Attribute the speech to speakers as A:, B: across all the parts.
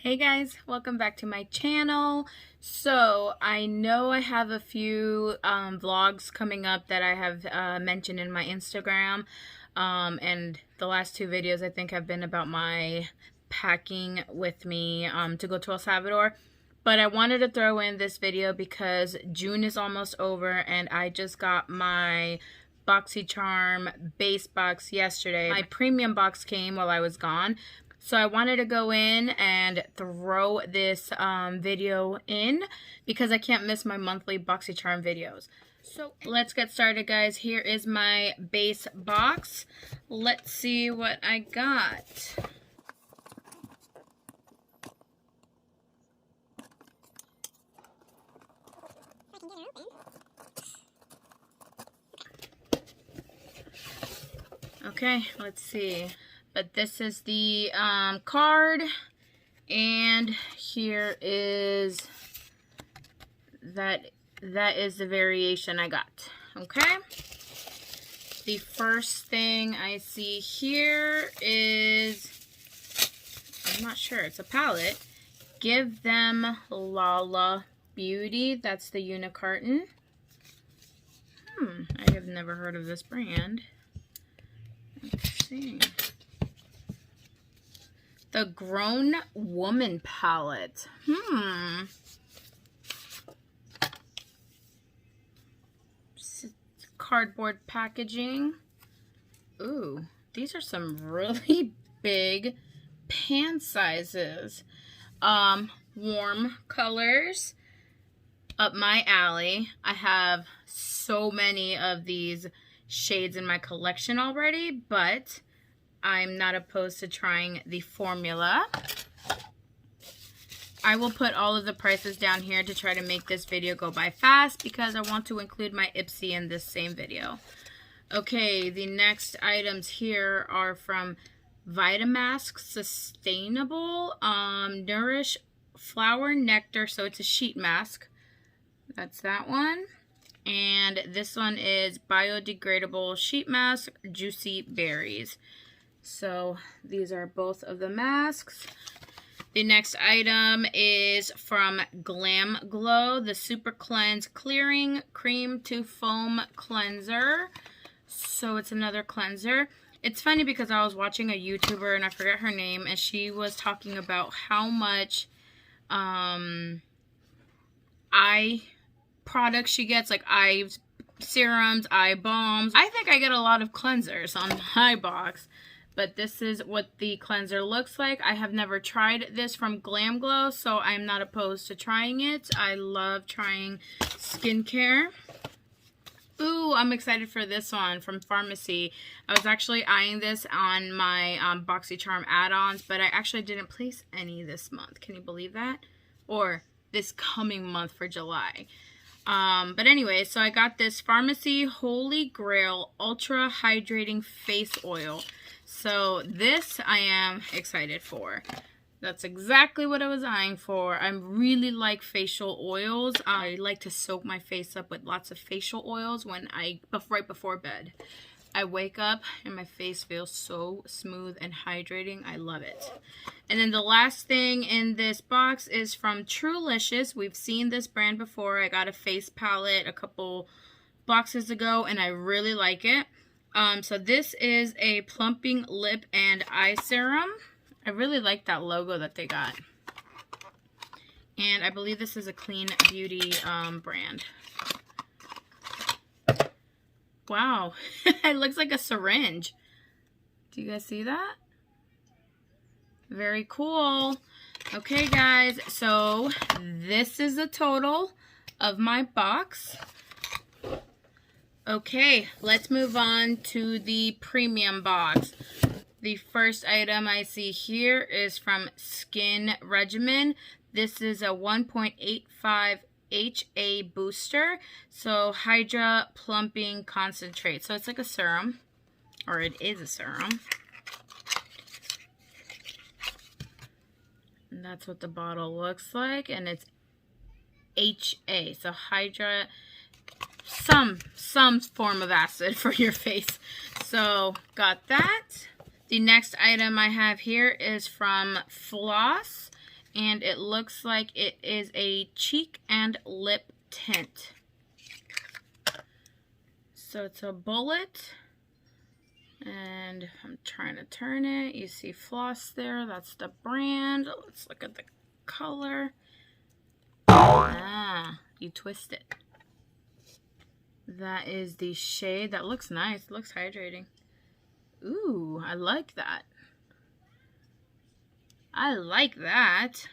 A: Hey guys, welcome back to my channel. So I know I have a few vlogs coming up that I have mentioned in my Instagram, and the last two videos I think have been about my packing with me to go to El Salvador. But I wanted to throw in this video because June is almost over and I just got my Boxycharm base box yesterday. My premium box came while I was gone. So I wanted to go in and throw this video in because I can't miss my monthly Boxycharm videos. So let's get started, guys. Here is my base box. Let's see what I got. Okay, let's see. But this is the card, and here is that is the variation I got. Okay, the first thing I see here is, I'm not sure, it's a palette. Give Them Lala Beauty. That's the unicarton. I have never heard of this brand. Let's see. The Grown Woman palette. Cardboard packaging. Ooh, these are some really big pan sizes. Warm colors. Up my alley. I have so many of these shades in my collection already, but I'm not opposed to trying the formula. I will put all of the prices down here to try to make this video go by fast because I want to include my Ipsy in this same video. Okay, the next items here are from Vitamask Sustainable Nourish Flower Nectar. So it's a sheet mask. That's that one. And this one is Biodegradable Sheet Mask Juicy Berries. So these are both of the masks. The next item is from Glam Glow, the Super Cleanse Clearing Cream to Foam Cleanser. So it's another cleanser. It's funny because I was watching a YouTuber, and I forget her name, and she was talking about how much eye products she gets, like eye serums, eye balms. I think I get a lot of cleansers on my box. But this is what the cleanser looks like. I have never tried this from Glam Glow, so I'm not opposed to trying it. I love trying skincare. Ooh, I'm excited for this one from Pharmacy. I was actually eyeing this on my Boxycharm add-ons, but I actually didn't place any this month. Can you believe that? Or this coming month for July. But anyway, so I got this Pharmacy Holy Grail Ultra Hydrating Face Oil. So this I am excited for. That's exactly what I was eyeing for. I really like facial oils. I like to soak my face up with lots of facial oils when right before bed. I wake up and my face feels so smooth and hydrating. I love it. And then the last thing in this box is from Trulicious. We've seen this brand before. I got a face palette a couple boxes ago and I really like it. So this is a plumping lip and eye serum. I really like that logo that they got. And I believe this is a clean beauty brand. Wow, it looks like a syringe. Do you guys see that? Very cool. Okay, guys, so this is the total of my box. Okay, let's move on to the premium box. The first item I see here is from Skin Regimen. This is a 1.85 HA booster. So Hydra Plumping Concentrate. So it's like a serum, or it is a serum. And that's what the bottle looks like, and it's HA. So Hydra, some form of acid for your face. So got that. The next item I have here is from Floss, And it looks like it is a cheek and lip tint. So it's a bullet. And I'm trying to turn it. You see floss there. That's the brand. Let's look at the color. Ah, you twist it. That is the shade. That looks nice. It looks hydrating. Ooh, I like that. I like that.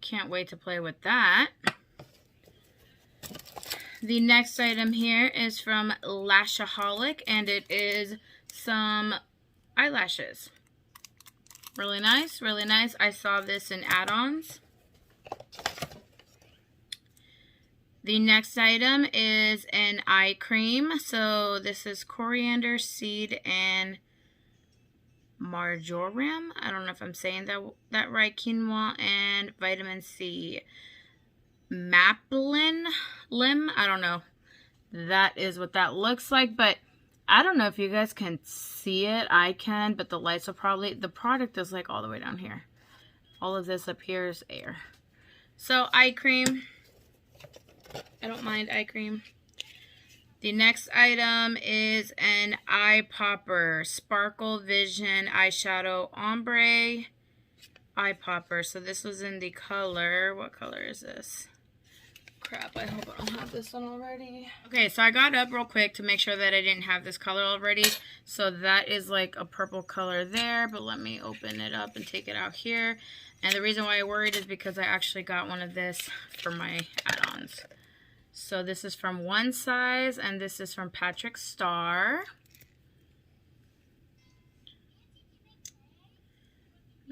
A: Can't wait to play with that. The next item here is from Lashaholic, and it is some eyelashes. Really nice, really nice. I saw this in add-ons. The next item is an eye cream. So this is coriander seed and marjoram. I don't know if I'm saying that right. Quinoa and vitamin C. Maplin limb. I don't know. That is what that looks like, but I don't know if you guys can see it. I can, but the lights will probably... The product is like all the way down here. All of this up here is air. So eye cream. I don't mind eye cream. The next item is an eye popper. Sparkle Vision Eyeshadow Ombre Eye Popper. So this was in the color... What color is this? Crap, I hope I don't have this one already. Okay, so I got up real quick to make sure that I didn't have this color already. So that is like a purple color there, but let me open it up and take it out here. And the reason why I worried is because I actually got one of this for my add-ons. So this is from One Size, and this is from Patrick Starr.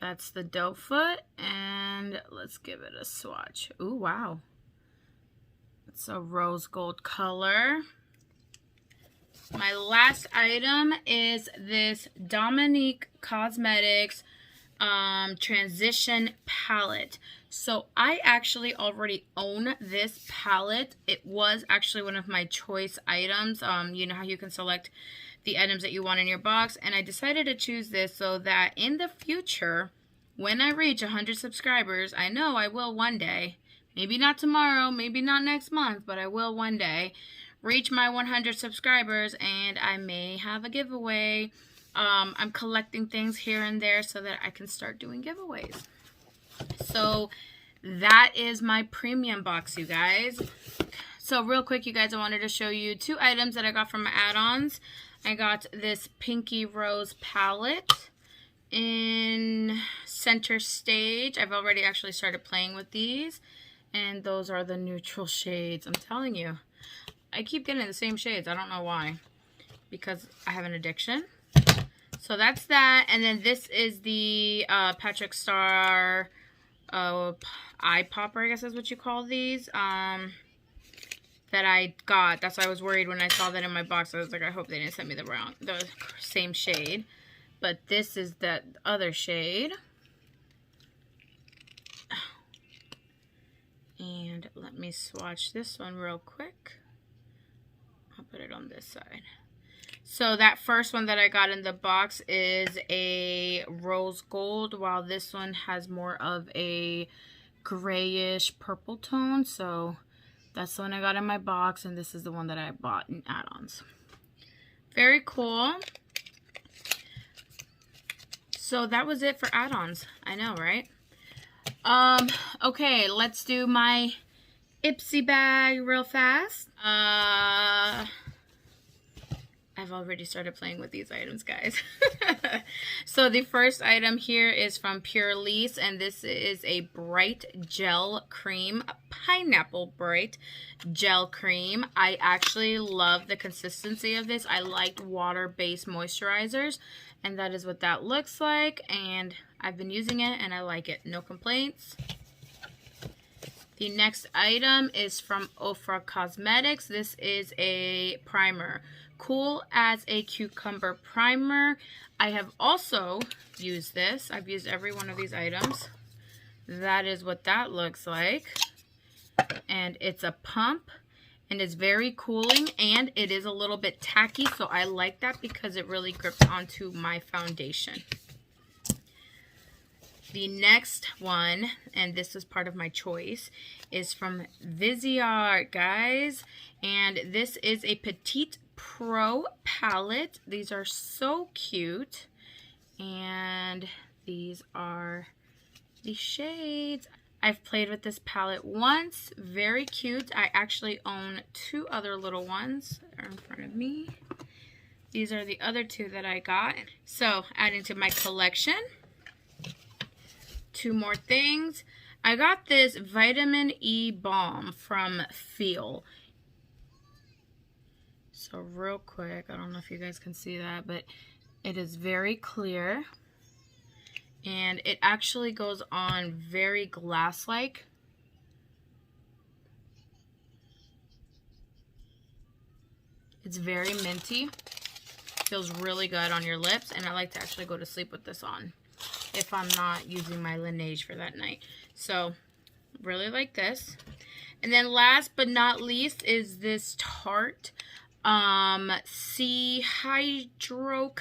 A: That's the doe foot, and let's give it a swatch. Ooh, wow. It's a rose gold color. My last item is this Dominique Cosmetics Transition Palette. So I actually already own this palette. It was actually one of my choice items. You know how you can select the items that you want in your box. And I decided to choose this so that in the future, when I reach 100 subscribers, I know I will one day. Maybe not tomorrow, maybe not next month, but I will one day reach my 100 subscribers and I may have a giveaway. I'm collecting things here and there so that I can start doing giveaways. So that is my premium box, you guys. So real quick, you guys, I wanted to show you two items that I got from my add-ons. I got this Pinky Rose palette in Center Stage. I've already actually started playing with these. And those are the neutral shades. I'm telling you, I keep getting the same shades. I don't know why. Because I have an addiction. So that's that. And then this is the Patrick Starr eye popper, I guess is what you call these. That I got. That's why I was worried when I saw that in my box. I was like, I hope they didn't send me the same shade. But this is the other shade. And let me swatch this one real quick. I'll put it on this side. So that first one that I got in the box is a rose gold, while this one has more of a grayish purple tone. So that's the one I got in my box, and this is the one that I bought in add-ons. Very cool. So that was it for add-ons. I know, right? Okay, let's do my Ipsy bag real fast. I've already started playing with these items, guys. So the first item here is from Pure Lease, and this is a bright gel cream, a pineapple bright gel cream. I actually love the consistency of this. I liked water-based moisturizers, and that is what that looks like, and I've been using it and I like it. No complaints. The next item is from Ofra Cosmetics. This is a primer. Cool as a Cucumber primer. I have also used this. I've used every one of these items. That is what that looks like. And it's a pump. And it's very cooling. And it is a little bit tacky. So I like that because it really grips onto my foundation. The next one, and this is part of my choice, is from Viseart, guys. And this is a Petite Pro palette. These are so cute. And these are the shades. I've played with this palette once. Very cute. I actually own 2 other little ones that are in front of me. These are the other 2 that I got. So, adding to my collection. 2 more things. I got this vitamin E balm from Feel. So real quick, I don't know if you guys can see that, but it is very clear. And it actually goes on very glass-like. It's very minty. Feels really good on your lips, and I like to actually go to sleep with this on if I'm not using my Laneige for that night. So, really like this. And then last but not least is this Tarte C Hydro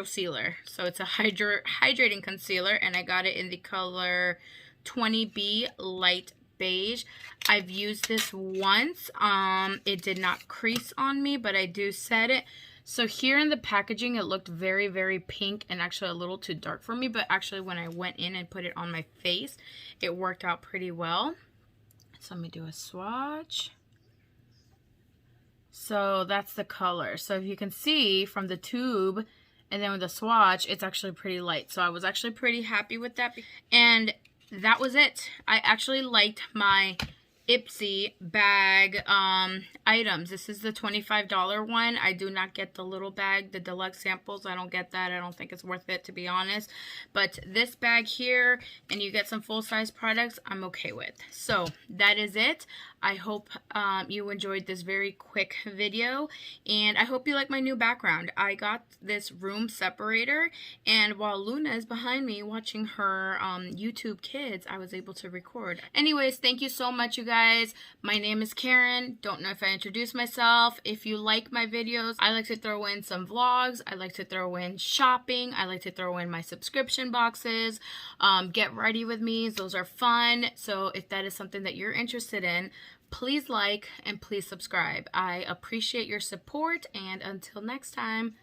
A: Sealer. So it's a hydrating concealer, and I got it in the color 20B Light Beige. I've used this once. It did not crease on me, but I do set it. So here in the packaging, it looked very, very pink and actually a little too dark for me. But actually, when I went in and put it on my face, it worked out pretty well. So let me do a swatch. So that's the color. So if you can see from the tube and then with the swatch, it's actually pretty light. So I was actually pretty happy with that. And that was it. I actually liked my Ipsy bag items. This is the $25 one. I do not get the little bag, the deluxe samples. I don't get that. I don't think it's worth it, to be honest. But this bag here, and you get some full-size products, I'm okay with. So that is it. I hope you enjoyed this very quick video, and I hope you like my new background. I got this room separator, and while Luna is behind me watching her YouTube Kids, I was able to record. Anyways, thank you so much, you guys. My name is Karen. Don't know if I introduced myself. If you like my videos, I like to throw in some vlogs. I like to throw in shopping. I like to throw in my subscription boxes. Get ready with me. Those are fun. So if that is something that you're interested in, please like and please subscribe. I appreciate your support, and until next time.